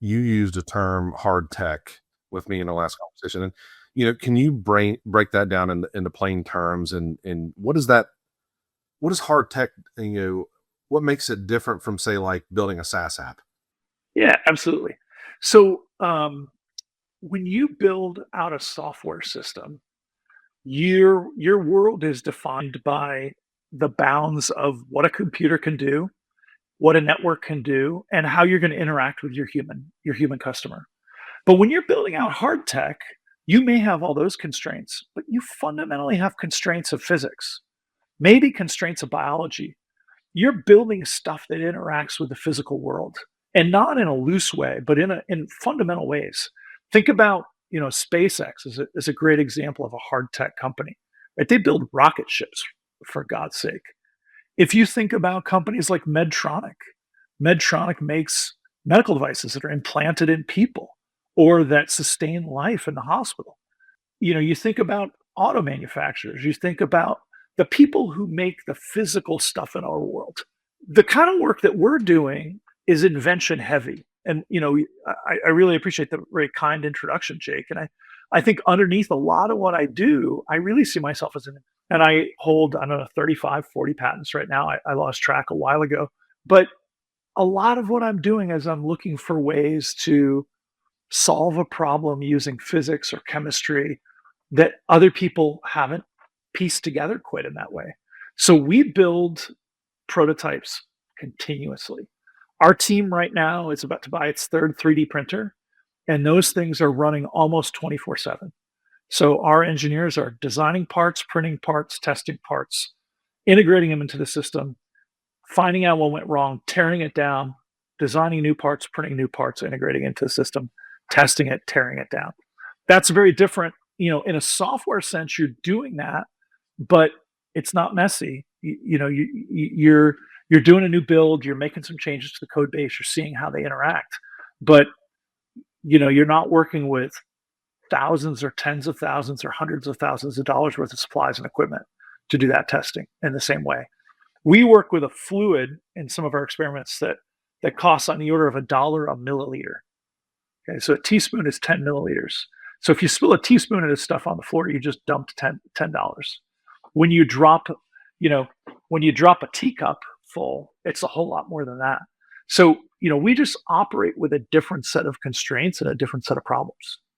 you used a term hard tech with me in the last conversation. And, can you break that down into plain terms, and what is hard tech, what makes it different from, say, like building a SaaS app? Yeah, absolutely. So when you build out a software system, your world is defined by the bounds of what a computer can do, what a network can do, and how you're going to interact with your human customer. But when you're building out hard tech, you may have all those constraints, but you fundamentally have constraints of physics, maybe constraints of biology. You're building stuff that interacts with the physical world, and not in a loose way, but in fundamental ways. Think about, SpaceX is a great example of a hard tech company. Right? They build rocket ships, for God's sake. If you think about companies like Medtronic makes medical devices that are implanted in people or that sustain life in the hospital. You think about auto manufacturers, you think about the people who make the physical stuff in our world. The kind of work that we're doing is invention heavy. And I really appreciate the very kind introduction, Jake. And I think underneath a lot of what I do, I really see myself as and I hold, I don't know, 35, 40 patents right now. I lost track a while ago. But a lot of what I'm doing is I'm looking for ways to solve a problem using physics or chemistry that other people haven't pieced together quite in that way. So we build prototypes continuously. Our team right now is about to buy its third 3D printer, and those things are running almost 24/7. So our engineers are designing parts, printing parts, testing parts, integrating them into the system, finding out what went wrong, tearing it down, designing new parts, printing new parts, integrating into the system, testing it, tearing it down. That's very different. In a software sense, you're doing that, but it's not messy. You're doing a new build, you're making some changes to the code base, you're seeing how they interact, but you're not working with thousands or tens of thousands or hundreds of thousands of dollars worth of supplies and equipment to do that testing in the same way. We work with a fluid in some of our experiments that costs on the order of $1 a milliliter. Okay, so a teaspoon is 10 milliliters. So if you spill a teaspoon of this stuff on the floor, you just dumped $10. When you drop, when you drop a teacup full, it's a whole lot more than that. So we just operate with a different set of constraints and a different set of problems.